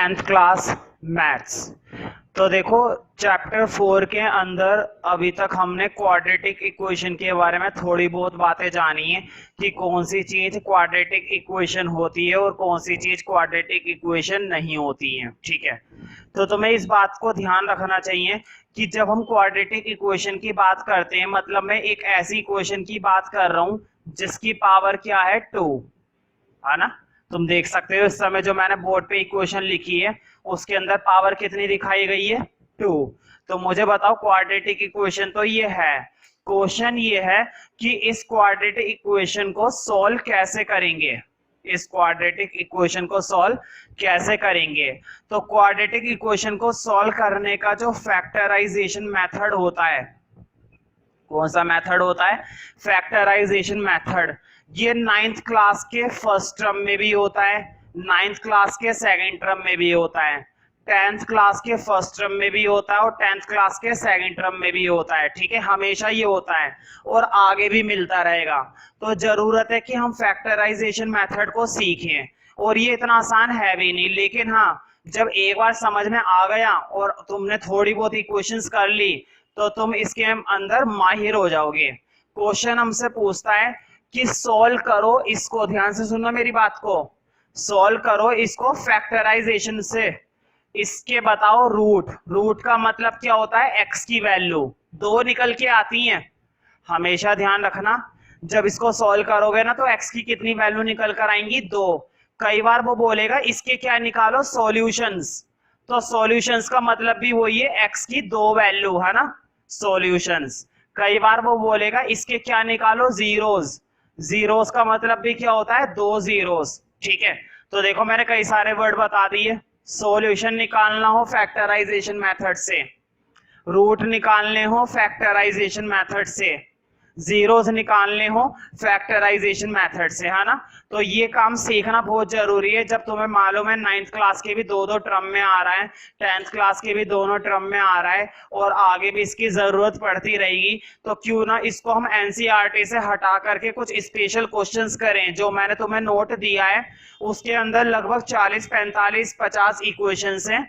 10th class maths. तो देखो chapter 4 के अंदर अभी तक हमने क्वाड्रेटिक इक्वेशन के बारे में थोड़ी बहुत बातें जानी है कि कौन सी चीज क्वाड्रेटिक इक्वेशन होती है और कौन सी चीज क्वाड्रेटिक इक्वेशन नहीं होती है। ठीक है, तो तुम्हें इस बात को ध्यान रखना चाहिए कि जब हम क्वाड्रेटिक इक्वेशन की बात करते हैं मतलब मैं एक ऐसी इक्वेशन की बात कर रहा हूं जिसकी पावर क्या है 2, है ना। तुम देख सकते हो इस समय जो मैंने बोर्ड पे इक्वेशन लिखी है उसके अंदर पावर कितनी दिखाई गई है 2। तो मुझे बताओ क्वाड्रेटिक इक्वेशन तो ये है, क्वेश्चन ये है कि इस क्वाड्रेटिक इक्वेशन को सॉल्व कैसे करेंगे, इस क्वाड्रेटिक इक्वेशन को सॉल्व कैसे करेंगे। तो क्वाड्रेटिक इक्वेशन को सॉल्व करने का जो फैक्टराइजेशन मेथड होता है, कौन सा मेथड होता है, फैक्टराइजेशन मेथड। ये 9th क्लास के फर्स्ट टर्म में भी होता है, 9th क्लास के सेकंड टर्म में भी होता है, 10th क्लास के फर्स्ट टर्म में भी होता है और 10th क्लास के सेकंड टर्म में भी होता है। ठीक है, हमेशा ये होता है और आगे भी मिलता रहेगा। तो जरूरत है कि हम फैक्टराइजेशन मेथड को सीखें और ये इतना आसान है भी नहीं, लेकिन हाँ जब एक बार समझ में आ गया और तुमने थोड़ी बहुत इक्वेशंस कर ली तो तुम इसके अंदर माहिर हो जाओगे। क्वेश्चन हमसे पूछता है कि सॉल्व करो इसको, ध्यान से सुनो मेरी बात को, सॉल्व करो इसको फैक्टराइजेशन से, इसके बताओ रूट। रूट का मतलब क्या होता है, एक्स की वैल्यू 2 निकल के आती है। हमेशा ध्यान रखना जब इसको सॉल्व करोगे ना तो एक्स की कितनी वैल्यू निकल कर आएंगी 2। कई बार वो बोलेगा इसके क्या निकालो सॉल्यूशंस, तो सॉल्यूशंस का मतलब भी वही है एक्स की 2 वैल्यू, है ना, सॉल्यूशंस। कई बार वो बोलेगा इसके क्या निकालो जीरोस, जीरोस का मतलब भी क्या होता है 2 जीरोस। ठीक है, तो देखो मैंने कई सारे वर्ड बता दिए। सॉल्यूशन निकालना हो फैक्टराइजेशन मेथड से, रूट निकालने हो फैक्टराइजेशन मेथड से, जीरोस निकालने हो फैक्टराइजेशन मेथड से, है ना। तो ये काम सीखना बहुत जरूरी है। जब तुम्हें मालूम है 9th क्लास के भी 2-2 टर्म में आ रहा है, 10th क्लास के भी दोनों टर्म में आ रहा है और आगे भी इसकी जरूरत पड़ती रहेगी, तो क्यों ना इसको हम एनसीईआरटी से हटा करके कुछ स्पेशल क्वेश्चंस करें। जो मैंने तुम्हें नोट दिया है उसके अंदर लगभग 40, 45, 50 इक्वेशंस हैं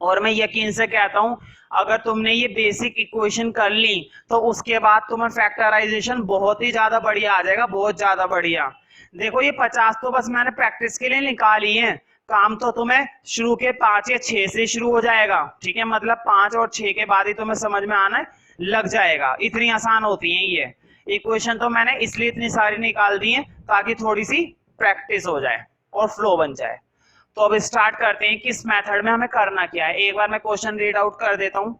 और मैं यकीन से कहता हूं अगर तुमने ये बेसिक इक्वेशन कर ली तो उसके बाद तुम्हें फैक्टराइजेशन बहुत ही ज्यादा बढ़िया आ जाएगा, बहुत ज्यादा बढ़िया। देखो ये 50 तो बस मैंने प्रैक्टिस के लिए निकाली है, काम तो तुम्हें शुरू के 5 या 6 से शुरू हो जाएगा। ठीक है, मतलब 5 और 6 के बाद ही तुम्हें समझ में आना लग जाएगा, इतनी आसान होती है ये इक्वेशन। तो मैंने इसलिए इतनी सारी निकाल दी है ताकि थोड़ी सी प्रैक्टिस हो जाए और फ्लो बन जाए। तो अब स्टार्ट करते हैं कि इस मेथड में हमें करना क्या है। एक बार मैं क्वेश्चन रीड आउट कर देता हूं,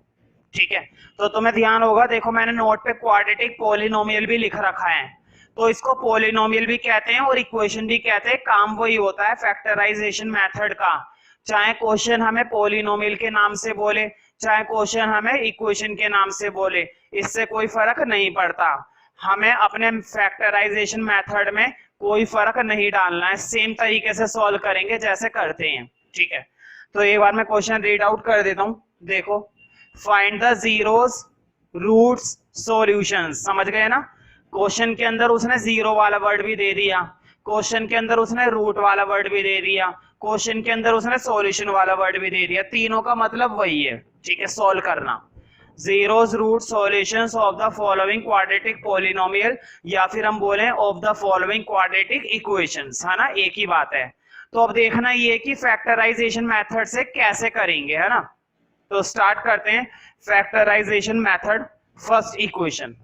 ठीक है। तो तुम्हें ध्यान होगा, देखो मैंने नोट पे क्वाड्रेटिक पॉलिनोमियल भी लिख रखा है, तो इसको पॉलिनोमियल भी कहते हैं और इक्वेशन भी कहते हैं। काम वही होता है फैक्टराइजेशन मेथड का, चाहे क्वेश्चन हमें पॉलिनोमियल के नाम से बोले चाहे क्वेश्चन हमें इक्वेशन के नाम से बोले, इससे कोई फर्क नहीं पड़ता। हमें अपने फैक्टराइजेशन मेथड में कोई फर्क नहीं डालना है, सेम तरीके से सॉल्व करेंगे जैसे करते हैं। ठीक है, तो एक बार मैं क्वेश्चन रीड आउट कर देता हूं। देखो, find the zeros roots solutions, समझ गए ना। क्वेश्चन के अंदर उसने जीरो वाला वर्ड भी दे दिया, क्वेश्चन के अंदर उसने रूट वाला वर्ड भी दे दिया, क्वेश्चन के अंदर उसने सॉल्यूशन वाला वर्ड भी दे दिया। तीनों का मतलब वही है, ठीक है, सॉल्व करना। zeros root solutions of the following quadratic polynomial या फिर हम बोले of the following quadratic equations, है ना, एक ही बात है। तो अब देखना ये कि फैक्टराइजेशन मेथड से कैसे करेंगे, है ना। तो स्टार्ट करते हैं फैक्टराइजेशन मेथड। फर्स्ट इक्वेशन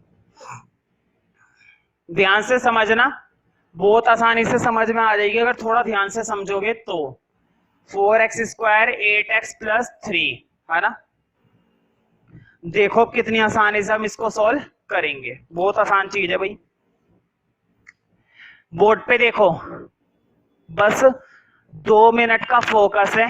ध्यान से समझना, बहुत आसानी से समझ में आ जाएगी अगर थोड़ा ध्यान से समझोगे तो। 4x² 8x + 3, है ना। देखो कितनी आसानी से हम इसको सॉल्व करेंगे, बहुत आसान चीज है भाई। बोर्ड पे देखो, बस 2 मिनट का फोकस है।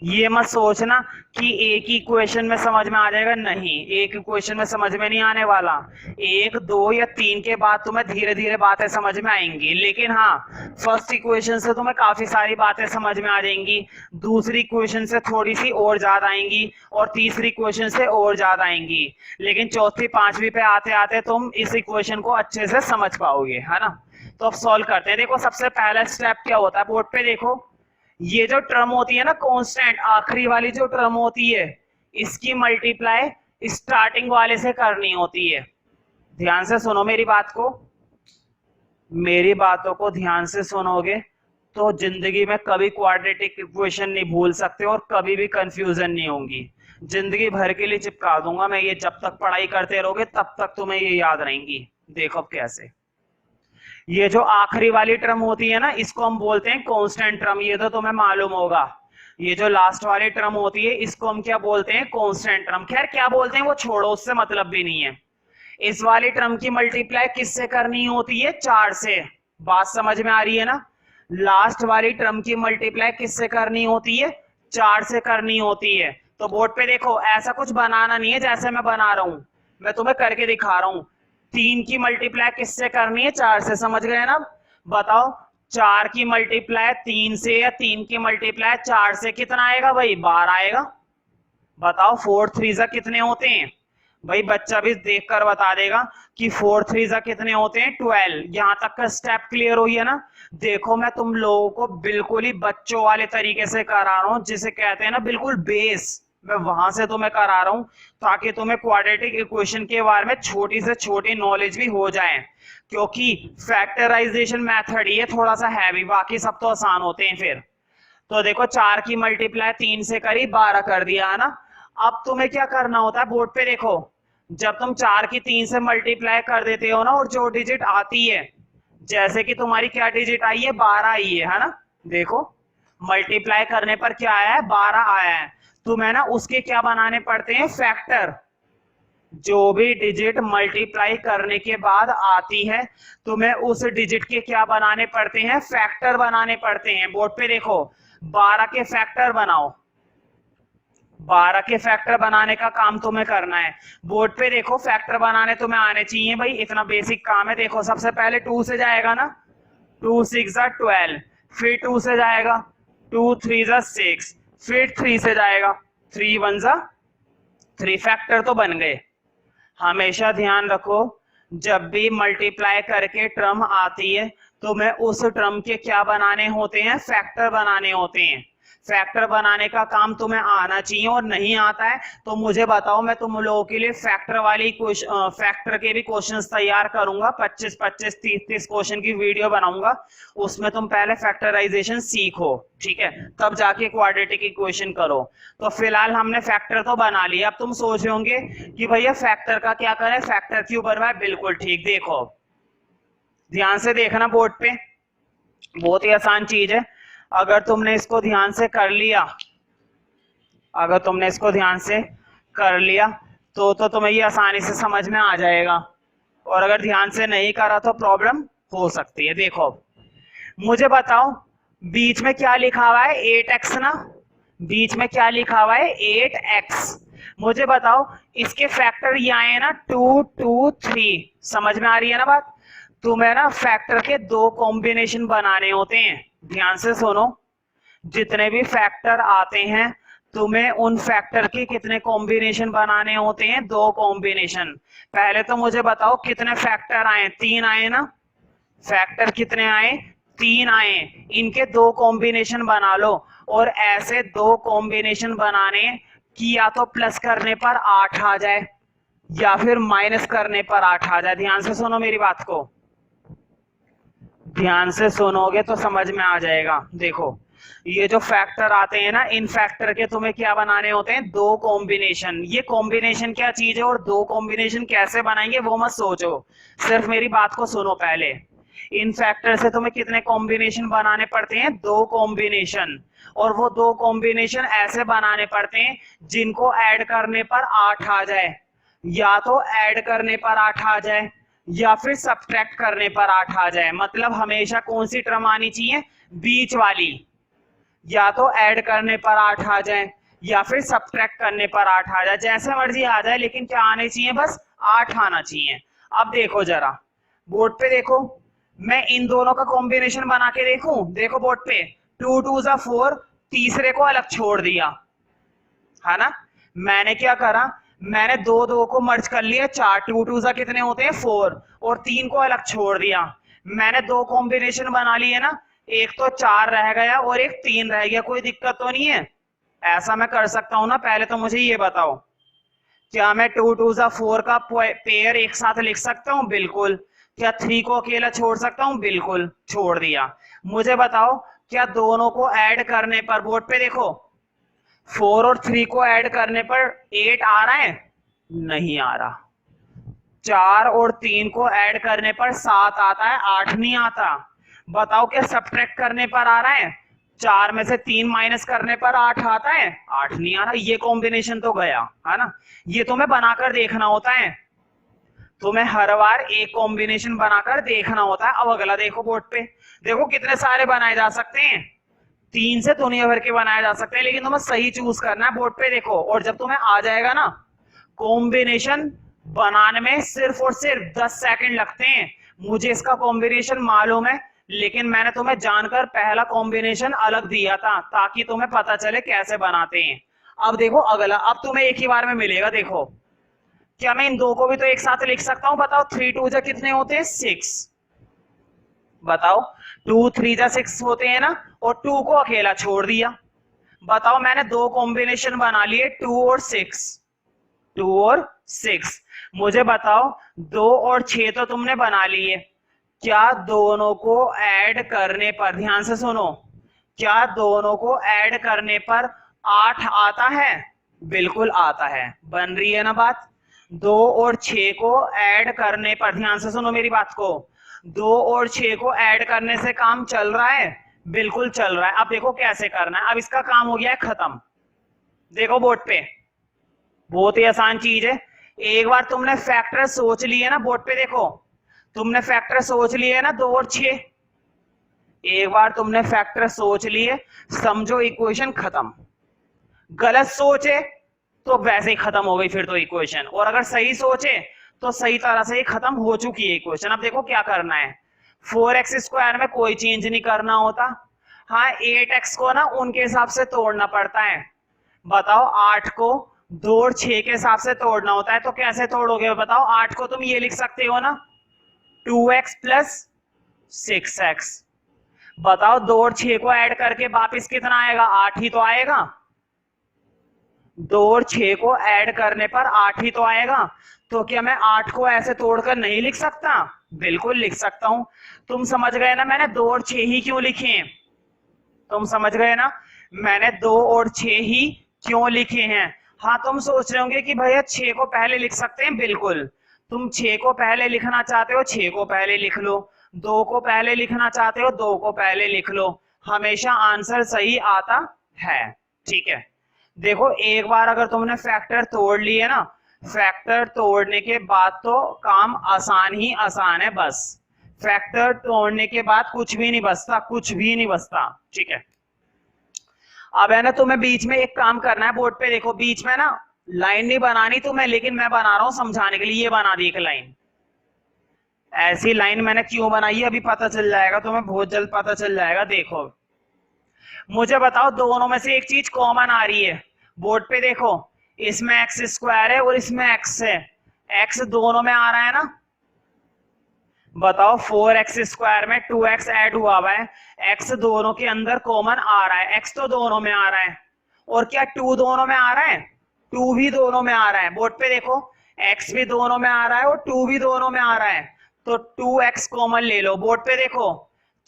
ये मत सोचना कि एक ही क्वेश्चन में समझ में आ जाएगा, नहीं, एक क्वेश्चन में समझ में नहीं आने वाला। 1, 2 या 3 के बाद तुम्हें धीरे धीरे बातें समझ में आएंगी, लेकिन हाँ फर्स्ट इक्वेशन से तुम्हें काफी सारी बातें समझ में आ जाएंगी, दूसरी इक्वेशन से थोड़ी सी और ज्यादा आएंगी और तीसरी इक्वेशन से और ज्यादा आएंगी, लेकिन चौथी पांचवी पे आते आते तुम इस इक्वेशन को अच्छे से समझ पाओगे, है ना। तो अब सॉल्व करते हैं। देखो सबसे पहला स्टेप क्या होता है, बोर्ड पे देखो, ये जो टर्म होती है ना कांस्टेंट, आखिरी वाली जो टर्म होती है, इसकी मल्टीप्लाई स्टार्टिंग वाले से करनी होती है। ध्यान से सुनो मेरी बात को, मेरी बातों को ध्यान से सुनोगे तो जिंदगी में कभी क्वाड्रेटिक इक्वेशन नहीं भूल सकते और कभी भी कंफ्यूजन नहीं होंगी। जिंदगी भर के लिए चिपका दूंगा मैं ये, जब तक पढ़ाई करते रहोगे तब तक तुम्हें ये याद रहेंगी। देखो कैसे, ये जो आखिरी वाली टर्म होती है ना, इसको हम बोलते हैं कांस्टेंट टर्म, ये तो तुम्हें मालूम होगा। ये जो लास्ट वाली टर्म होती है इसको हम क्या बोलते हैं, कांस्टेंट टर्म। खैर क्या बोलते हैं वो छोड़ो, उससे मतलब भी नहीं है। इस वाली टर्म की मल्टीप्लाई किससे करनी होती है, 4 से। बात समझ में आ रही है ना? लास्ट वाली टर्म की मल्टीप्लाई किससे करनी होती है, 4 से करनी होती है। तो बोर्ड पे देखो, ऐसा कुछ बनाना नहीं है जैसे मैं बना रहा हूं, मैं तुम्हें करके दिखा रहा हूं। 3 की मल्टीप्लाई किससे करनी है, 4 से। समझ गए ना? बताओ 4 की मल्टीप्लाई 3 से या 3 की मल्टीप्लाई 4 से कितना आएगा भाई, 12 आएगा। बताओ 4 3 जा कितने होते हैं भाई, बच्चा भी देखकर बता देगा कि 4 3 जा कितने होते हैं, 12। यहां तक का स्टेप क्लियर हुई है ना? देखो मैं तुम लोगों को बिल्कुल ही बच्चों वाले तरीके से करा रहा हूं, जिसे कहते हैं ना बिल्कुल बेस, मैं वहां से तुम्हें करा रहा हूं ताकि तुम्हें क्वाड्रेटिक इक्वेशन के बारे में छोटी से छोटी नॉलेज भी हो जाए। क्योंकि फैक्टराइजेशन मेथड ये थोड़ा सा हैवी, बाकी सब तो आसान होते हैं। फिर तो देखो 4 की मल्टीप्लाई 3 से करी, 12 कर दिया है ना? अब तुम्हें क्या करना होता है, बोर्ड पे देखो, जब तुम 4 की 3 से मल्टीप्लाई कर देते हो ना, और जो डिजिट आती है, जैसे कि तुम्हारी क्या डिजिट आई है, 12 आई है ना? देखो मल्टीप्लाई करने पर क्या आया है, 12 आया है। तुम्हें ना उसके क्या बनाने पड़ते हैं, फैक्टर। जो भी डिजिट मल्टीप्लाई करने के बाद आती है, तुम्हें उस डिजिट के क्या बनाने पड़ते हैं, फैक्टर बनाने पड़ते हैं। बोर्ड पे देखो, 12 के फैक्टर बनाओ। 12 के फैक्टर बनाने का काम तुम्हें करना है। बोर्ड पे देखो, फैक्टर बनाने तुम्हें आने चाहिए भाई, इतना बेसिक काम है। देखो सबसे पहले 2 से जाएगा ना, 2 6 जा 12, फिर 2 से जाएगा, 2 3 जा 6, फिर 3 से जाएगा, 3 1 जा 3। फैक्टर तो बन गए। हमेशा ध्यान रखो, जब भी मल्टीप्लाई करके टर्म आती है तो मैं उस टर्म के क्या बनाने होते हैं, फैक्टर बनाने होते हैं। फैक्टर बनाने का काम तुम्हें आना चाहिए, और नहीं आता है तो मुझे बताओ, मैं तुम लोगों के लिए फैक्टर वाली फैक्टर के भी क्वेश्चंस तैयार करूंगा। 25 25 30 30 क्वेश्चन की वीडियो बनाऊंगा, उसमें तुम पहले फैक्टराइजेशन सीखो, ठीक है? तब जाके क्वाड्रेटिक इक्वेशन करो। तो फिलहाल हमने फैक्टर तो बना लिया। अब तुम सोच रहे होंगे कि भैया फैक्टर का क्या करें, फैक्टर क्यों बनवाए? बिल्कुल ठीक, देखो ध्यान से देखना बोर्ड पे, बहुत ही आसान चीज है। अगर तुमने इसको ध्यान से कर लिया, अगर तुमने इसको ध्यान से कर लिया तो तुम्हें ये आसानी से समझ में आ जाएगा, और अगर ध्यान से नहीं करा तो प्रॉब्लम हो सकती है। देखो मुझे बताओ, बीच में क्या लिखा हुआ है, 8x ना? बीच में क्या लिखा हुआ है, 8x। मुझे बताओ इसके फैक्टर ये आए ना, 2 2 3। समझ में आ रही है ना बात? तुम्हें ना फैक्टर के 2 कॉम्बिनेशन बनाने होते हैं। ध्यान से सुनो, जितने भी फैक्टर आते हैं तुम्हें उन फैक्टर के कितने कॉम्बिनेशन बनाने होते हैं, 2 कॉम्बिनेशन। पहले तो मुझे बताओ कितने फैक्टर आए, 3 आए ना? फैक्टर कितने आए, 3 आए। इनके 2 कॉम्बिनेशन बना लो, और ऐसे 2 कॉम्बिनेशन बनाने कि या तो प्लस करने पर 8 आ जाए या फिर माइनस करने पर 8 आ जाए। ध्यान से सुनो मेरी बात को, ध्यान से सुनोगे तो समझ में आ जाएगा। देखो ये जो फैक्टर आते हैं ना, इन फैक्टर के तुम्हें क्या बनाने होते हैं, 2 कॉम्बिनेशन। ये कॉम्बिनेशन क्या चीज है और 2 कॉम्बिनेशन कैसे बनाएंगे वो मत सोचो, सिर्फ मेरी बात को सुनो पहले। इन फैक्टर से तुम्हें कितने कॉम्बिनेशन बनाने पड़ते हैं, 2 कॉम्बिनेशन। और वो 2 कॉम्बिनेशन ऐसे बनाने पड़ते हैं जिनको ऐड करने पर 8 आ जाए, या तो ऐड करने पर 8 आ जाए या फिर सब्ट्रैक्ट करने पर 8 आ जाए। मतलब हमेशा कौन सी टर्म आनी चाहिए, बीच वाली। या तो ऐड करने पर 8 आ जाए या फिर सब्ट्रैक्ट करने पर 8 आ जाए, जैसे मर्जी आ जाए, लेकिन क्या आने चाहिए, बस 8 आना चाहिए। अब देखो जरा बोर्ड पे देखो, मैं इन दोनों का कॉम्बिनेशन बना के देखूं। देखो बोर्ड पे 2 2 जा 4, तीसरे को अलग छोड़ दिया है ना? मैंने क्या करा, मैंने 2 2 को मर्ज कर लिया, 4 2 2 जा कितने होते हैं, 4, और 3 को अलग छोड़ दिया। मैंने 2 कॉम्बिनेशन बना लिए ना, एक तो 4 रह गया और एक 3 रह गया, कोई दिक्कत तो नहीं है? ऐसा मैं कर सकता हूं ना? पहले तो मुझे ये बताओ, क्या मैं 2 2 जा 4 का पेयर एक साथ लिख सकता हूं? बिल्कुल। क्या 3 को अकेला छोड़ सकता हूं? बिल्कुल, छोड़ दिया। मुझे बताओ, क्या दोनों को ऐड करने पर, बोर्ड पे देखो, 4 और 3 को ऐड करने पर 8 आ रहा है? नहीं आ रहा। 4 और 3 को ऐड करने पर 7 आता है, 8 नहीं आता। बताओ, क्या सब्ट्रैक्ट करने पर आ रहा है? 4 में से 3 माइनस करने पर 8 आता है? 8 नहीं आ रहा। ये कॉम्बिनेशन तो गया है ना। ये तुम्हें बनाकर देखना होता है, तुम्हें हर बार एक कॉम्बिनेशन बनाकर देखना होता है। अब अगला देखो बोर्ड पे, देखो कितने सारे बनाए जा सकते हैं, 3 से दुनिया भर के बनाए जा सकते हैं, लेकिन तुम्हें सही चूज करना है। बोर्ड पे देखो, और जब तुम्हें आ जाएगा ना, कॉम्बिनेशन बनाने में सिर्फ और सिर्फ 10 सेकंड लगते हैं। मुझे इसका कॉम्बिनेशन मालूम है, लेकिन मैंने तुम्हें जानकर पहला कॉम्बिनेशन अलग दिया था ताकि तुम्हें पता चले कैसे बनाते हैं। अब देखो अगला, अब तुम्हें एक ही बार में मिलेगा। देखो, क्या मैं इन दो को भी तो एक साथ लिख सकता हूं? बताओ, 3 2 जा कितने होते हैं? 6। बताओ, 2 3 जा 6 होते हैं ना, और 2 को अकेला छोड़ दिया। बताओ, मैंने दो कॉम्बिनेशन बना लिए, 2 और 6, 2 और 6। मुझे बताओ, 2 और 6 तो तुमने बना लिए, क्या दोनों को ऐड करने पर, ध्यान से सुनो, क्या दोनों को ऐड करने पर 8 आता है? बिल्कुल आता है। बन रही है ना बात? 2 और 6 को ऐड करने पर, ध्यान से सुनो मेरी बात को, 2 और 6 को ऐड करने से काम चल रहा है? बिल्कुल चल रहा है। अब देखो कैसे करना है। अब इसका काम हो गया है खत्म। देखो बोर्ड पे, बहुत ही आसान चीज है। एक बार तुमने फैक्टर सोच लिए ना, बोर्ड पे देखो, तुमने फैक्टर सोच लिए ना 2 और 6, एक बार तुमने फैक्टर सोच लिए, समझो इक्वेशन खत्म। गलत सोचे तो वैसे ही खत्म हो गई फिर तो इक्वेशन, और अगर सही सोचे तो सही तरह से ही खत्म हो चुकी है इक्वेशन। अब देखो क्या करना है, 4x² में कोई चेंज नहीं करना होता। हाँ, 8x को ना उनके हिसाब से तोड़ना पड़ता है। बताओ, 8 को 2 और 6 के हिसाब से तोड़ना होता है, तो कैसे तोड़ोगे? बताओ, 8 को तुम ये लिख सकते हो ना, 2x प्लस 6x। बताओ, 2 और 6 को ऐड करके वापिस कितना आएगा? 8 ही तो आएगा। 2 और 6 को ऐड करने पर 8 ही तो आएगा। तो क्या मैं 8 को ऐसे तोड़कर नहीं लिख सकता? बिल्कुल लिख सकता हूं। तुम समझ गए ना मैंने 2 और 6 ही क्यों लिखे? तुम समझ गए ना मैंने 2 और 6 ही क्यों लिखे हैं? हाँ, तुम सोच रहे होंगे कि भैया 6 को पहले लिख सकते हैं। बिल्कुल, तुम 6 को पहले लिखना चाहते हो, 6 को पहले लिख लो। 2 को पहले लिखना चाहते हो, 2 को पहले लिख लो। हमेशा आंसर सही आता है। ठीक है, देखो एक बार अगर तुमने फैक्टर तोड़ लिए ना, फैक्टर तोड़ने के बाद तो काम आसान ही आसान है। बस फैक्टर तोड़ने के बाद कुछ भी नहीं बचता, कुछ भी नहीं बचता। ठीक है, अब है ना तुम्हें बीच में एक काम करना है। बोर्ड पे देखो, बीच में ना लाइन नहीं बनानी तुम्हें, लेकिन मैं बना रहा हूं समझाने के लिए। ये बना दी एक लाइन, ऐसी लाइन मैंने क्यों बनाई है अभी पता चल जाएगा तुम्हें, बहुत जल्द पता चल जाएगा। देखो, मुझे बताओ, दोनों में से एक चीज कॉमन आ रही है। बोर्ड पे देखो, इसमें x² है और इसमें x है, x दोनों में आ रहा है ना। बताओ, 4x² में 2x ऐड हुआ है, x दोनों के अंदर कॉमन आ रहा है, x तो दोनों में आ रहा है। और क्या 2 दोनों में आ रहा है? 2 भी दोनों में आ रहा है। बोर्ड पे देखो, x भी दोनों में आ रहा है और 2 भी दोनों में आ रहा है, तो 2x कॉमन ले लो। बोर्ड पे देखो,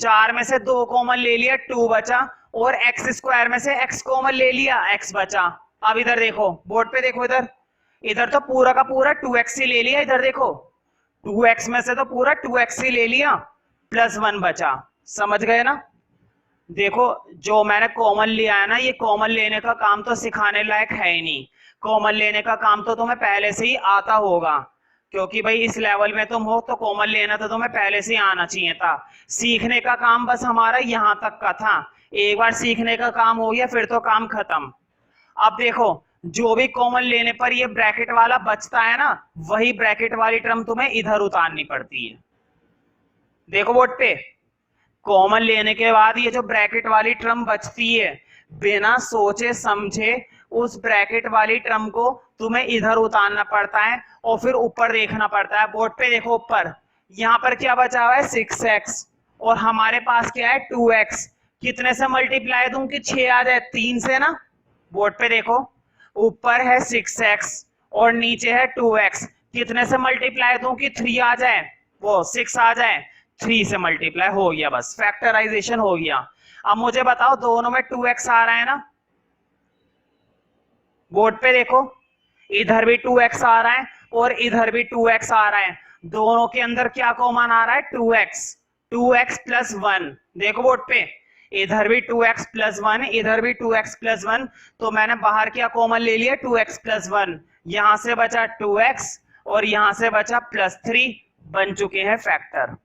4 में से 2 कॉमन ले लिया, 2 बचा, और x² में से x कॉमन ले लिया, x बचा। अब इधर देखो, बोर्ड पे देखो, इधर इधर तो पूरा का पूरा 2x ही ले लिया। इधर देखो, 2x में से तो पूरा 2x ही ले लिया, +1 बचा। समझ गए ना? देखो, जो मैंने कॉमन लिया है ना, ये कॉमन लेने का काम तो सिखाने लायक है ही नहीं। कॉमन लेने का काम तो तुम्हें पहले से ही आता होगा, क्योंकि भाई इस लेवल में तुम हो, तो कॉमन लेना तो तुम्हें पहले से ही आना चाहिए था। सीखने का काम बस हमारा यहाँ तक का था। एक बार सीखने का काम हो गया फिर तो काम खत्म। अब देखो, जो भी कॉमन लेने पर ये ब्रैकेट वाला बचता है ना, वही ब्रैकेट वाली टर्म तुम्हें इधर उतारनी पड़ती है। देखो बोर्ड पे, कॉमन लेने के बाद ये जो ब्रैकेट वाली टर्म बचती है, बिना सोचे समझे उस ब्रैकेट वाली टर्म को तुम्हें इधर उतारना पड़ता है और फिर ऊपर देखना पड़ता है। बोर्ड पे देखो, ऊपर यहाँ पर क्या बचा हुआ है? 6x, और हमारे पास क्या है 2x, कितने से मल्टीप्लाई दूं कि 6 आ जाए? 3 से ना। बोर्ड पे देखो, ऊपर है 6x और नीचे है 2x, कितने से मल्टीप्लाई दूं कि 3 आ जाए? वो 6 आ जाए। 3 से मल्टीप्लाई हो गया, बस फैक्टराइजेशन हो गया। अब मुझे बताओ दोनों में 2x आ रहा है ना, बोर्ड पे देखो, इधर भी 2x आ रहा है और इधर भी 2x आ रहा है, दोनों के अंदर क्या कॉमन आ रहा है? 2x। 2x प्लस 1, देखो बोर्ड पे, इधर भी 2x प्लस 1, इधर भी 2x प्लस 1, तो मैंने बाहर क्या कॉमन ले लिया? 2x प्लस 1, यहां से बचा 2x और यहां से बचा प्लस 3, बन चुके हैं फैक्टर।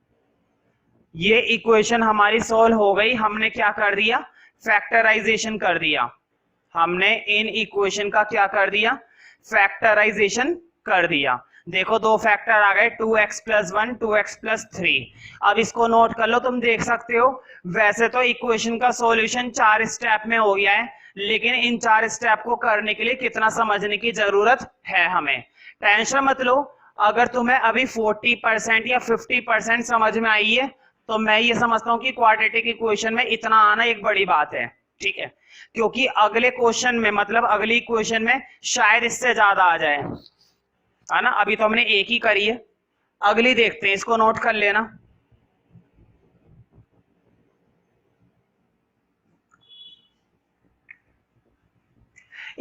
ये इक्वेशन हमारी सॉल्व हो गई, हमने क्या कर दिया? फैक्टराइजेशन कर दिया। हमने इन इक्वेशन का क्या कर दिया? फैक्टराइजेशन कर दिया। देखो दो फैक्टर आ गए, 2x प्लस 1, 2x प्लस 3। अब इसको नोट कर लो, तुम देख सकते हो वैसे तो इक्वेशन का सॉल्यूशन 4 स्टेप में हो गया है, लेकिन इन 4 स्टेप को करने के लिए कितना समझने की जरूरत है हमें। टेंशन मत लो, अगर तुम्हें अभी 40% या 50% समझ में आई है तो मैं ये समझता हूँ कि क्वाड्रेटिक इक्वेशन में इतना आना एक बड़ी बात है, ठीक है, क्योंकि अगले क्वेश्चन में, मतलब अगली इक्वेशन में शायद इससे ज्यादा आ जाए, है ना। अभी तो हमने एक ही करी है, अगली देखते हैं, इसको नोट कर लेना।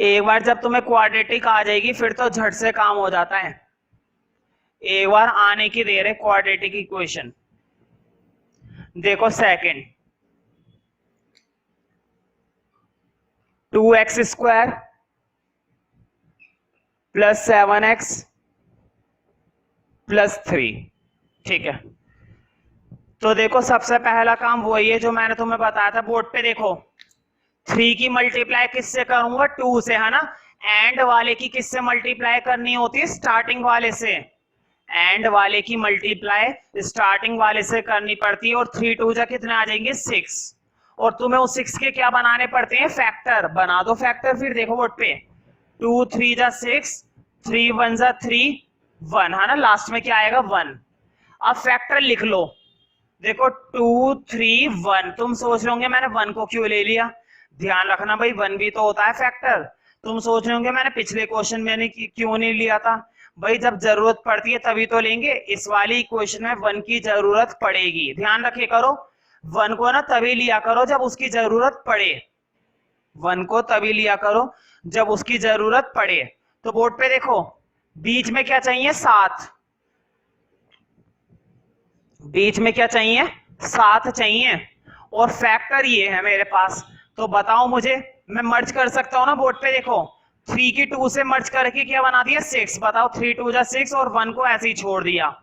एक बार जब तुम्हें क्वाड्रेटिक आ जाएगी फिर तो झट से काम हो जाता है, एक बार आने की देर है क्वाड्रेटिक इक्वेशन। देखो second, 2x square plus 7x plus 3, ठीक है। तो देखो सबसे पहला काम वही है जो मैंने तुम्हें बताया था, बोर्ड पे देखो, 3 की मल्टीप्लाई किससे करूंगा? 2 से, है ना। एंड वाले की किससे मल्टीप्लाई करनी होती है? स्टार्टिंग वाले से। एंड वाले की मल्टीप्लाई स्टार्टिंग वाले से करनी पड़ती है, और 3 2 जा कितने आ जाएंगे? 6, और तुम्हें उस 6 के क्या बनाने पड़ते हैं? फैक्टर। बना दो फैक्टर फिर, देखो बोर्ड पे, 2 3 जा 6, 3 1 जा 3, 1, है ना, लास्ट में क्या आएगा? 1। अब फैक्टर लिख लो, देखो 2 3 1, तुम सोच रहे होंगे मैंने 1 को क्यों ले लिया, ध्यान रखना भाई 1 भी तो होता है फैक्टर। तुम सोच रहे होंगे मैंने पिछले क्वेश्चन में क्यों नहीं लिया था, भाई जब जरूरत पड़ती है तभी तो लेंगे, इस वाली इक्वेशन में 1 की जरूरत पड़ेगी, ध्यान रखे करो। 1 को ना तभी लिया करो जब उसकी जरूरत पड़े, 1 को तभी लिया करो जब उसकी जरूरत पड़े। तो बोर्ड पे देखो, बीच में क्या चाहिए? 7, बीच में क्या चाहिए? 7 चाहिए, और फैक्टर ये है मेरे पास, तो बताओ मुझे, मैं मर्ज कर सकता हूं ना? बोर्ड पे देखो, 3 की 2 से मर्ज करके क्या बना दिया? 6, बताओ 3 2 जा 6, और 1 को ऐसे ही छोड़ दिया।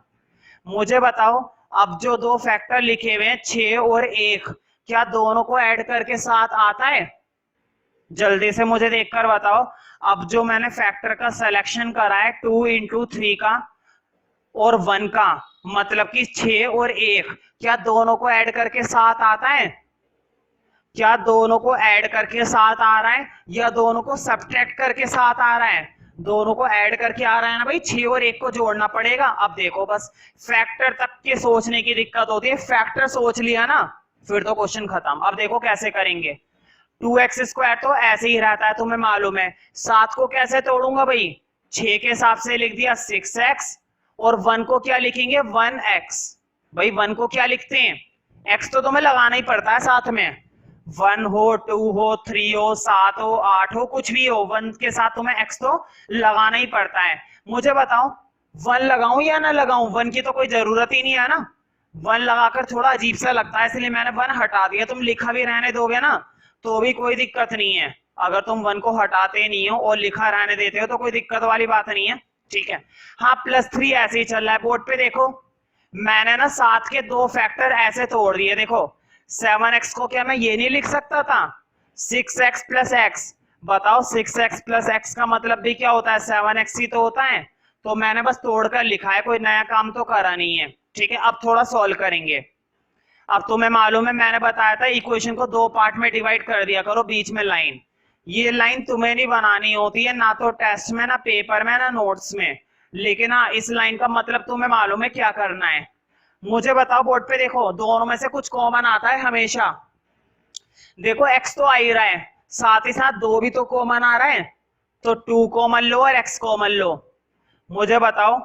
मुझे बताओ अब जो दो फैक्टर लिखे हुए हैं 6 और 1, क्या दोनों को ऐड करके 7 आता है? जल्दी से मुझे देखकर बताओ। अब जो मैंने फैक्टर का सिलेक्शन करा है 2 इंटू 3 का और 1 का, मतलब कि 6 और 1, क्या दोनों को ऐड करके 7 आता है? क्या दोनों को ऐड करके 7 आ रहा है, या दोनों को सब्ट्रैक्ट करके 7 आ रहा है? दोनों को ऐड करके आ रहा है ना भाई, 6 और 1 को जोड़ना पड़ेगा। अब देखो बस फैक्टर तक के सोचने की दिक्कत होती है, फैक्टर सोच लिया ना फिर तो क्वेश्चन खत्म। अब देखो कैसे करेंगे, 2x स्क्वायर तो ऐसे ही रहता है तुम्हें मालूम है, 7 को कैसे तोड़ूंगा भाई? 6 के हिसाब से लिख दिया 6x, और 1 को क्या लिखेंगे? 1x। भाई 1 को क्या लिखते हैं? x तो तुम्हें लगाना ही पड़ता है साथ में, 1 हो 2 हो 3 हो 7 हो 8 हो कुछ भी हो, 1 के साथ तुम्हें x तो लगाना ही पड़ता है। मुझे बताओ 1 लगाऊं या ना लगाऊं? 1 की तो कोई जरूरत ही नहीं है ना, 1 लगाकर थोड़ा अजीब सा लगता है, इसलिए मैंने 1 हटा दिया। तुम लिखा भी रहने दोगे ना तो भी कोई दिक्कत नहीं है, अगर तुम 1 को हटाते नहीं हो और लिखा रहने देते हो तो कोई दिक्कत वाली बात नहीं है, ठीक है। हाँ प्लस 3 ऐसे ही चल रहा है। बोर्ड पे देखो, मैंने ना 7 के दो फैक्टर ऐसे तोड़ दिए, देखो 7x को क्या मैं ये नहीं लिख सकता था? 6x प्लस x, बताओ 6x प्लस x का मतलब भी क्या होता है? 7x ही तो होता है, तो मैंने बस तोड़कर लिखा है, कोई नया काम तो करा नहीं है, ठीक है। अब थोड़ा सॉल्व करेंगे। अब तुम्हें मालूम है मैंने बताया था इक्वेशन को 2 पार्ट में डिवाइड कर दिया करो, बीच में लाइन, ये लाइन तुम्हें नहीं बनानी होती है, ना तो टेस्ट में, ना पेपर में, ना नोट्स में, लेकिन हाँ इस लाइन का मतलब तुम्हें मालूम है क्या करना है। मुझे बताओ बोर्ड पे देखो, दोनों में से कुछ कॉमन आता है हमेशा। देखो x तो आ ही रहा है, साथ ही साथ 2 भी तो कॉमन आ रहा है, तो 2 कॉमन लो और x कॉमन लो। मुझे बताओ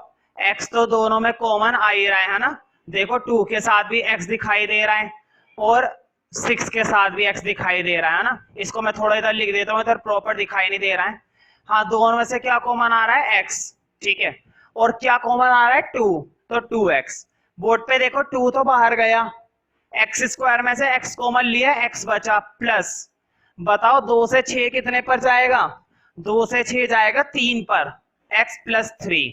x तो दोनों में कॉमन आ ही रहा है ना। देखो 2 के साथ भी x दिखाई दे रहा है और 6 के साथ भी x दिखाई दे रहा है ना। इसको मैं थोड़ा इधर लिख देता हूँ, इधर प्रॉपर दिखाई नहीं दे रहा है। हाँ, दोनों में से क्या कॉमन आ रहा है? x, ठीक है। और क्या कॉमन आ रहा है? 2, तो 2x। बोर्ड पे देखो 2 तो बाहर गया, एक्स स्क्वायर में से x कॉमन लिया, x बचा प्लस। बताओ 2 से 6 कितने पर जाएगा? 2 से 6 जाएगा 3 पर, x प्लस 3।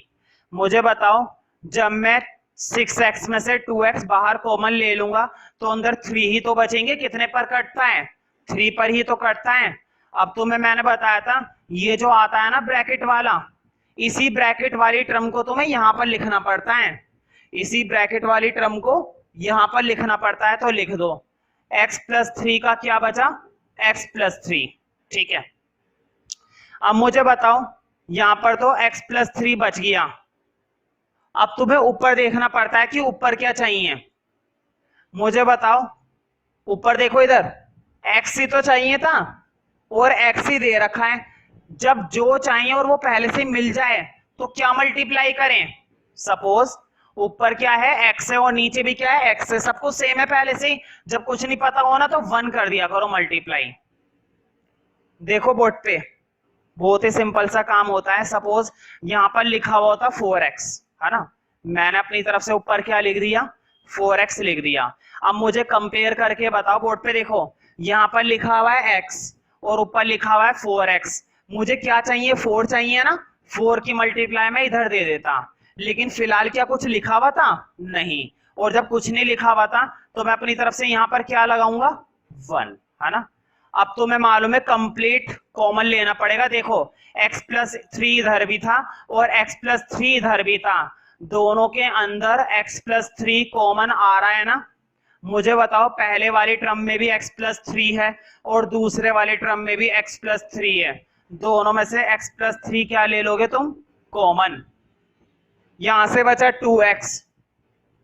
मुझे बताओ जब मैं 6x में से 2x बाहर कॉमन ले लूंगा तो अंदर 3 ही तो बचेंगे। कितने पर कटता है? 3 पर ही तो कटता है। अब तुम्हें मैंने बताया था ये जो आता है ना ब्रैकेट वाला, इसी ब्रैकेट वाली टर्म को तुम्हें यहां पर लिखना पड़ता है। इसी ब्रैकेट वाली टर्म को यहां पर लिखना पड़ता है, तो लिख दो x प्लस 3 का क्या बचा? x प्लस 3, ठीक है। अब मुझे बताओ यहां पर तो x प्लस 3 बच गया। अब तुम्हें ऊपर देखना पड़ता है कि ऊपर क्या चाहिए। मुझे बताओ ऊपर देखो, इधर x ही तो चाहिए था और x ही दे रखा है। जब जो चाहिए और वो पहले से मिल जाए तो क्या मल्टीप्लाई करें? सपोज ऊपर क्या है? x है और नीचे भी क्या है? x है, सब कुछ सेम है पहले से ही। जब कुछ नहीं पता हो ना तो 1 कर दिया करो मल्टीप्लाई। देखो बोर्ड पे बहुत ही सिंपल सा काम होता है। सपोज यहां पर लिखा हुआ होता 4x, है ना। मैंने अपनी तरफ से ऊपर क्या लिख दिया? 4x लिख दिया। अब मुझे कंपेयर करके बताओ, बोर्ड पे देखो यहां पर लिखा हुआ है x और ऊपर लिखा हुआ है 4x। मुझे क्या चाहिए? 4 चाहिए ना। 4 की मल्टीप्लाई में इधर दे देता, लेकिन फिलहाल क्या कुछ लिखा हुआ था? नहीं। और जब कुछ नहीं लिखा हुआ था तो मैं अपनी तरफ से यहां पर क्या लगाऊंगा? 1, है ना। अब तो मैं मालूम है कंप्लीट कॉमन लेना पड़ेगा। देखो x प्लस 3 इधर भी था और x प्लस 3 इधर भी था, दोनों के अंदर x प्लस 3 कॉमन आ रहा है ना। मुझे बताओ पहले वाली टर्म में भी x प्लस 3 है और दूसरे वाले टर्म में भी x प्लस 3 है। दोनों में से x प्लस 3 क्या ले लोगे तुम? कॉमन। यहां से बचा 2x।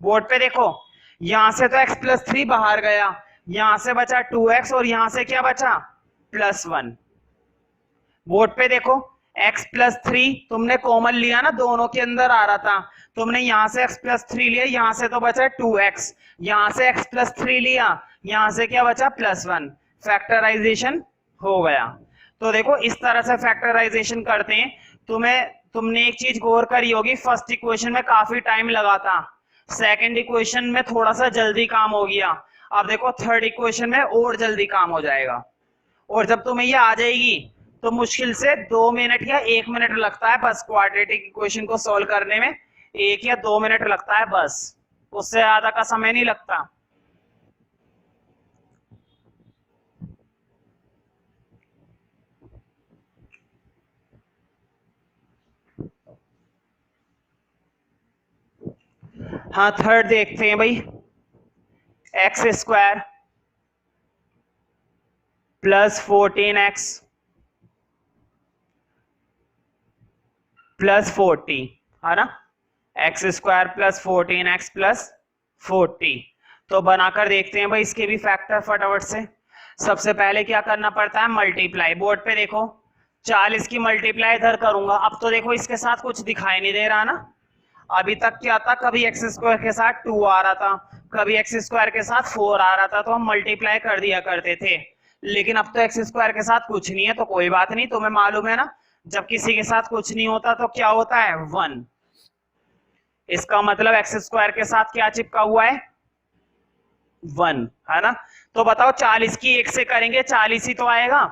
बोर्ड पे देखो यहां से तो x प्लस 3 बाहर गया, यहां से बचा 2x और यहां से क्या बचा? प्लस 1। बोर्ड पे देखो x प्लस 3 तुमने कॉमन लिया ना, दोनों के अंदर आ रहा था। तुमने यहां से x प्लस 3 लिया, यहां से तो बचा 2x, यहां से x प्लस 3 लिया, यहां से क्या बचा? प्लस 1। फैक्टराइजेशन हो गया। तो देखो इस तरह से फैक्टराइजेशन करते हैं। तुमने एक चीज गौर करी होगी, फर्स्ट इक्वेशन में काफी टाइम लगा था, सेकंड इक्वेशन में थोड़ा सा जल्दी काम हो गया। अब देखो थर्ड इक्वेशन में और जल्दी काम हो जाएगा। और जब तुम्हें ये आ जाएगी तो मुश्किल से 2 मिनट या 1 मिनट लगता है बस क्वाड्रेटिक इक्वेशन को सॉल्व करने में। 1 या 2 मिनट लगता है बस, उससे ज्यादा का समय नहीं लगता। हाँ थर्ड देखते हैं भाई। X square plus 14x plus 40, है ना। X square plus 14x plus 40। तो बनाकर देखते हैं भाई इसके भी फैक्टर फटाफट से। सबसे पहले क्या करना पड़ता है? मल्टीप्लाई। बोर्ड पे देखो 40 की मल्टीप्लाई इधर करूंगा। अब तो देखो इसके साथ कुछ दिखाई नहीं दे रहा ना। अभी तक क्या था? कभी एक्स स्क्वायर के साथ 2 आ रहा था, कभी एक्स स्क्वायर के साथ 4 आ रहा था, तो हम मल्टीप्लाई कर दिया करते थे। लेकिन अब तो एक्स स्क्वायर के साथ कुछ नहीं है, तो कोई बात नहीं। तुम्हें मालूम है ना जब किसी के साथ कुछ नहीं होता तो क्या होता है? 1। इसका मतलब एक्स स्क्वायर के साथ क्या चिपका हुआ है? 1, है ना। तो बताओ 40 की 1 से करेंगे, 40 ही तो आएगा।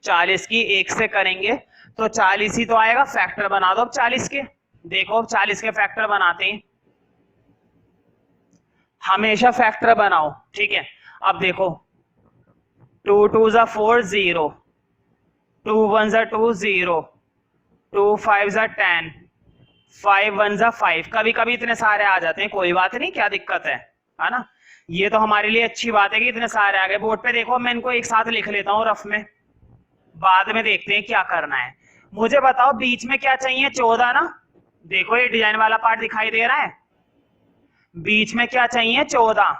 40 की 1 से करेंगे तो 40 ही तो आएगा। फैक्टर बना दो अब 40 के। देखो 40 के फैक्टर बनाते हैं, हमेशा फैक्टर बनाओ, ठीक है। अब देखो 2 2 जा 4 0, 2 1 जा 2 0, 2 5 जा 10, 5 1 जा 5। कभी कभी इतने सारे आ जाते हैं, कोई बात नहीं, क्या दिक्कत है ना। ये तो हमारे लिए अच्छी बात है कि इतने सारे आ गए। बोर्ड पे देखो मैं इनको एक साथ लिख लेता हूँ रफ में, बाद में देखते हैं क्या करना है। मुझे बताओ बीच में क्या चाहिए? 14 ना। देखो ये डिजाइन वाला पार्ट दिखाई दे रहा है। बीच में क्या चाहिए 14।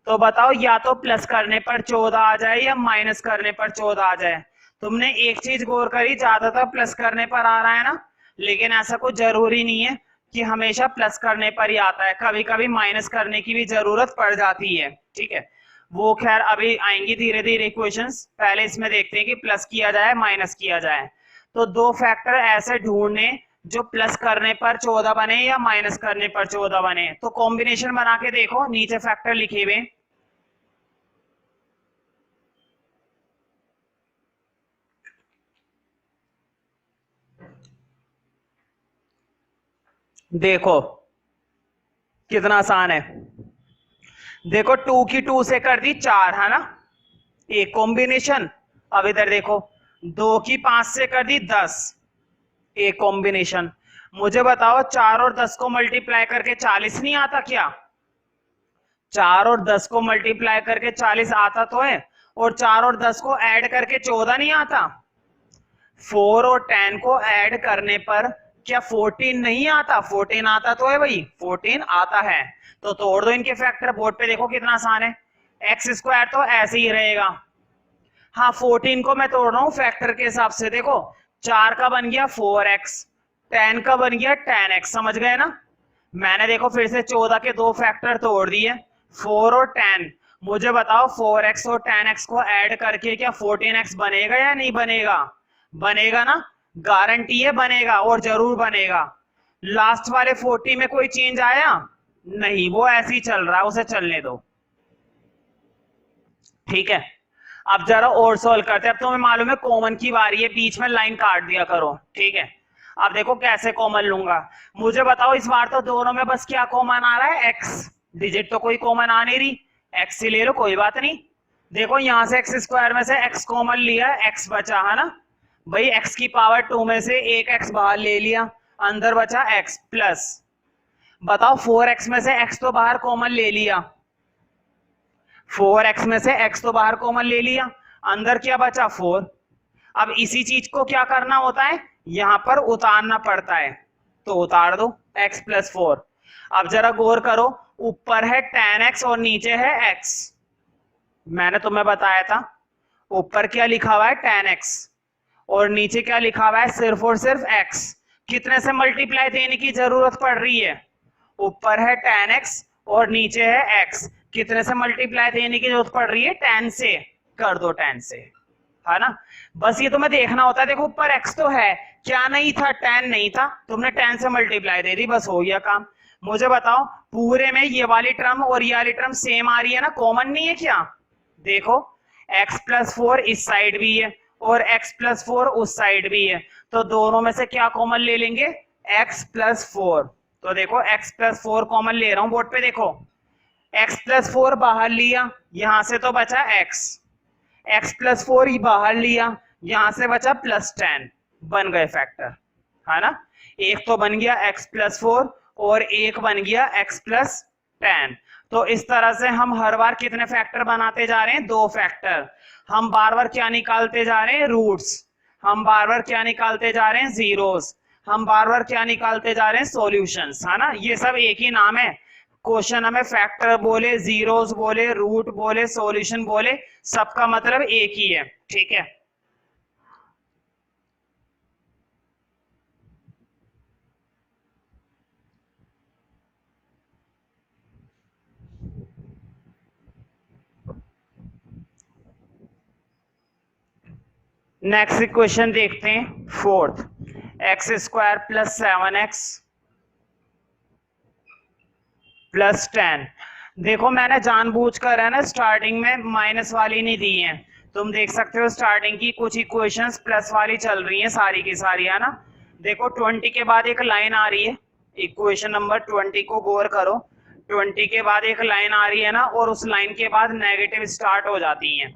तो बताओ या तो प्लस करने पर 14 आ जाए या माइनस करने पर 14 आ जाए। तुमने एक चीज गौर करी, ज्यादातर प्लस करने पर आ रहा है ना, लेकिन ऐसा कुछ जरूरी नहीं है कि हमेशा प्लस करने पर ही आता है, कभी कभी माइनस करने की भी जरूरत पड़ जाती है। ठीक है, वो खैर अभी आएंगी धीरे धीरे इक्वेशंस, पहले इसमें देखते हैं कि प्लस किया जाए माइनस किया जाए। तो दो फैक्टर ऐसे ढूंढने जो प्लस करने पर 14 बने या माइनस करने पर 14 बने। तो कॉम्बिनेशन बना के देखो, नीचे फैक्टर लिखे हुए। देखो कितना आसान है। देखो 2 की 2 से कर दी 4, है ना, एक कॉम्बिनेशन। अब इधर देखो 2 की 5 से कर दी 10, एक कॉम्बिनेशन। मुझे बताओ 4 और 10 को मल्टीप्लाई करके 40 नहीं आता क्या? 4 और 10 को मल्टीप्लाई करके 40 आता तो है, और 4 और 10 को ऐड करके 14 नहीं आता? 4 और 10 को ऐड करने पर क्या 14 नहीं आता? 14 आता तो है भाई, 14 आता है। तो तोड़ दो इनके फैक्टर, बोर्ड पे देखो कितना आसान है। एक्स स्क्वायर तो ऐसे ही रहेगा। हाँ 14 को मैं तोड़ रहा हूं फैक्टर के हिसाब से। देखो 4 का बन गया 4x, 10 का बन गया 10x, समझ गए ना। मैंने देखो फिर से 14 के दो फैक्टर तोड़ दिए, 4 और 10। मुझे बताओ 4x और 10x को ऐड करके क्या 14x बनेगा या नहीं बनेगा? बनेगा ना, गारंटी है बनेगा, और जरूर बनेगा। लास्ट वाले 40 में कोई चेंज आया नहीं, वो ऐसे ही चल रहा है, उसे चलने दो। ठीक है, अब जरा और सॉल्व करते हैं। अब तुम्हें मालूम है कॉमन की बारी है, बीच में लाइन काट दिया करो। ठीक है, अब देखो कैसे कॉमन लूंगा। मुझे बताओ इस बार तो दोनों में बस क्या कॉमन आ रहा है? एक्स। डिजिट तो कोई कॉमन आ नहीं रही, एक्स ही ले लो, कोई बात नहीं। देखो यहां से एक्स स्क्वायर में से एक्स कॉमन लिया, एक्स बचा, है ना भाई। एक्स की पावर 2 में से एक एक्स बाहर ले लिया, अंदर बचा एक्स प्लस। बताओ 4x में से x तो बाहर कॉमन ले लिया, 4x में से x तो बाहर कॉमन ले लिया, अंदर क्या बचा 4। अब इसी चीज को क्या करना होता है, यहां पर उतारना पड़ता है, तो उतार दो x प्लस 4। अब जरा गौर करो, ऊपर है 10x और नीचे है x। मैंने तुम्हें बताया था ऊपर क्या लिखा हुआ है 10x, और नीचे क्या लिखा हुआ है सिर्फ और सिर्फ x। कितने से मल्टीप्लाई देने की जरूरत पड़ रही है? ऊपर है 10x और नीचे है x, कितने से मल्टीप्लाई देने की जरूरत पड़ रही है? 10 से। कर दो 10 से, है ना। बस ये तुम्हें देखना होता है। देखो ऊपर x तो है, क्या नहीं था? 10 नहीं था, तुमने 10 से मल्टीप्लाई दे दी, बस हो गया काम। मुझे बताओ पूरे में ये वाली टर्म और ये वाली टर्म सेम आ रही है ना, कॉमन नहीं है क्या? देखो x प्लस 4 इस साइड भी है और x प्लस 4 उस साइड भी है, तो दोनों में से क्या कॉमन ले लेंगे? x plus 4। तो देखो x प्लस 4 कॉमन ले रहा हूं, बोर्ड पे देखो x प्लस 4 बाहर लिया, यहां से तो बचा x, x प्लस 4 ही बाहर लिया, यहां से बचा प्लस 10, बन गए फैक्टर, है ना। एक तो बन गया x प्लस 4 और एक बन गया x प्लस 10। तो इस तरह से हम हर बार कितने फैक्टर बनाते जा रहे हैं? दो फैक्टर। हम बार बार क्या निकालते जा रहे हैं? रूट्स। हम बार बार क्या निकालते जा रहे हैं? जीरोस। हम बार बार क्या निकालते जा रहे हैं? सॉल्यूशंस, है ना। ये सब एक ही नाम है। क्वेश्चन हमें फैक्टर बोले, जीरोस बोले, रूट बोले, सॉल्यूशन बोले, सबका मतलब एक ही है। ठीक है, नेक्स्ट इक्वेशन देखते हैं, fourth. X square plus 7x plus 10। देखो मैंने जानबूझकर है ना स्टार्टिंग में माइनस वाली नहीं दी है। तुम देख सकते हो स्टार्टिंग की कुछ इक्वेशंस प्लस वाली चल रही हैं सारी की सारी, है ना। देखो 20 के बाद एक लाइन आ रही है, इक्वेशन नंबर 20 को गौर करो। 20 के बाद एक लाइन आ रही है ना, और उस लाइन के बाद नेगेटिव स्टार्ट हो जाती है,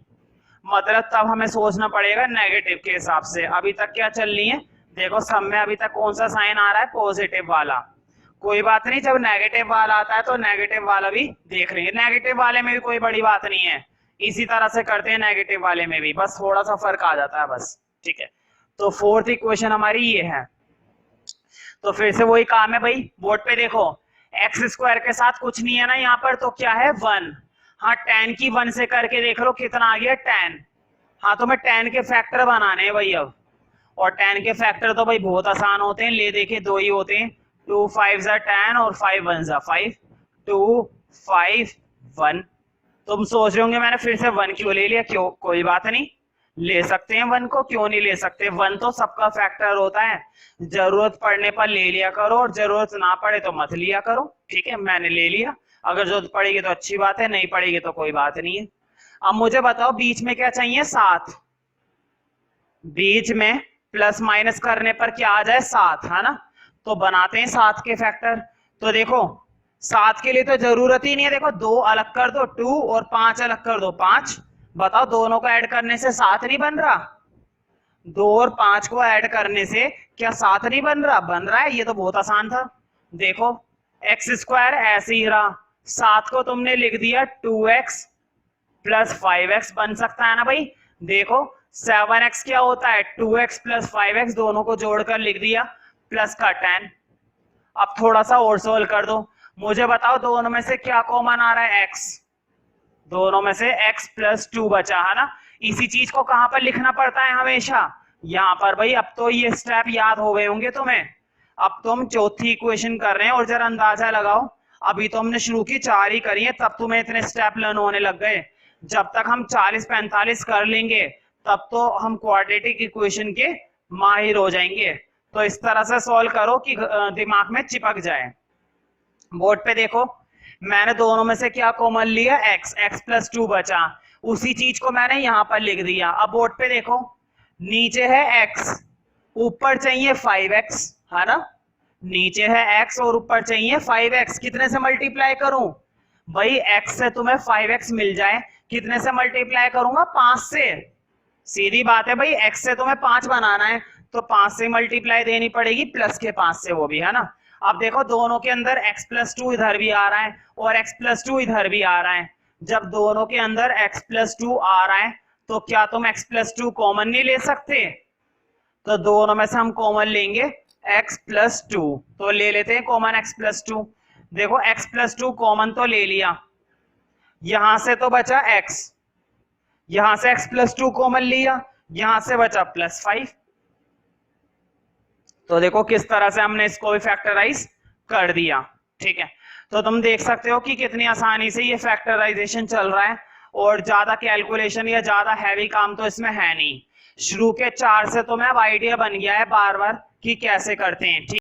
मतलब तब हमें सोचना पड़ेगा नेगेटिव के हिसाब से। अभी तक क्या चल रही है? देखो सब में अभी तक कौन सा साइन आ रहा है? पॉजिटिव वाला। कोई बात नहीं, जब नेगेटिव वाला आता है तो नेगेटिव वाला भी देख लेंगे। नेगेटिव वाले में भी कोई बड़ी बात नहीं है, इसी तरह से करते हैं नेगेटिव वाले में भी, बस थोड़ा सा फर्क आ जाता है बस। ठीक है, तो फोर्थ इक्वेशन हमारी ये है। तो फिर से वही काम है भाई, बोर्ड पे देखो एक्स स्क्वायर के साथ कुछ नहीं है ना यहाँ पर, तो क्या है 1। हाँ tan की 1 से करके देख लो कितना आ गया tan। हाँ तो मैं tan के फैक्टर बनाने हैं भाई अब, और tan के फैक्टर तो भाई बहुत आसान होते हैं, ले देखे 2 ही होते हैं, 2 5 10 और 5 1 5, 2 5 1। तुम सोच रहे होंगे मैंने फिर से 1 क्यों ले लिया, क्यों, कोई बात नहीं, ले सकते हैं 1 को, क्यों नहीं ले सकते, 1 तो सबका फैक्टर होता है, जरूरत पड़ने पर ले लिया करो और जरूरत ना पड़े तो मत लिया करो। ठीक है, मैंने ले लिया, अगर जरूरत पड़ेगी तो अच्छी बात है, नहीं पड़ेगी तो कोई बात नहीं है। अब मुझे बताओ बीच में क्या चाहिए, 7। बीच में प्लस माइनस करने पर क्या आ जाए 7, है ना, तो बनाते हैं 7 के फैक्टर। तो देखो 7 के लिए तो जरूरत ही नहीं है, देखो 2 अलग कर दो 2 और 5 अलग कर दो 5। बताओ दोनों को ऐड करने से 7 नहीं बन रहा, 2 और 5 को ऐड करने से क्या 7 नहीं बन रहा, बन रहा है, ये तो बहुत आसान था। देखो एक्स स्क्वायर ऐसे ही रहा, 7 को तुमने लिख दिया 2x प्लस 5x बन सकता है ना भाई। देखो 7x क्या होता है, 2x प्लस 5x, दोनों को जोड़कर लिख दिया प्लस का 10। अब थोड़ा सा और सोल्व कर दो, मुझे बताओ दोनों में से क्या कॉमन आ रहा है, x, दोनों में से x प्लस 2 बचा, है ना। इसी चीज को कहां पर लिखना पड़ता है हमेशा, यहाँ पर भाई। अब तो ये स्टेप याद हो गए होंगे तुम्हें। अब तुम चौथी इक्वेशन कर रहे हैं और जरा अंदाजा लगाओ, अभी तो हमने शुरू की 4 ही करी है, तब तुम्हें इतने स्टेप लर्न होने लग गए। जब तक हम 40-45 कर लेंगे तब तो हम क्वाड्रेटिक इक्वेशन के माहिर हो जाएंगे। तो इस तरह से सॉल्व करो कि दिमाग में चिपक जाए। बोर्ड पे देखो मैंने दोनों में से क्या कॉमन लिया, x प्लस 2 बचा, उसी चीज को मैंने यहां पर लिख दिया। अब बोर्ड पे देखो नीचे है x, ऊपर चाहिए 5x, है ना, नीचे है x और ऊपर चाहिए 5x, कितने से मल्टीप्लाई करूं भाई, x से तुम्हें 5x मिल जाए, कितने से मल्टीप्लाई करूंगा, 5 से। सीधी बात है भाई, x से तुम्हें 5 बनाना है तो 5 से मल्टीप्लाई देनी पड़ेगी, प्लस के 5 से, वो भी, है ना। अब देखो दोनों के अंदर x प्लस 2 इधर भी आ रहा है और x प्लस 2 इधर भी आ रहा है। जब दोनों के अंदर x प्लस 2 आ रहा है तो क्या तुम x प्लस 2 कॉमन नहीं ले सकते, तो दोनों में से हम कॉमन लेंगे x प्लस 2, तो ले लेते हैं कॉमन x प्लस 2। देखो x प्लस 2 कॉमन तो ले लिया, यहां से तो बचा x, यहां से x प्लस 2 कॉमन लिया, यहां से बचा प्लस 5। तो देखो किस तरह से हमने इसको भी फैक्टराइज कर दिया। ठीक है, तो तुम देख सकते हो कि कितनी आसानी से ये फैक्टराइजेशन चल रहा है, और ज्यादा कैलकुलेशन या ज्यादा हैवी काम तो इसमें है नहीं। शुरू के 4 से तो मैं अब आइडिया बन गया है बार बार कि कैसे करते हैं। ठीक।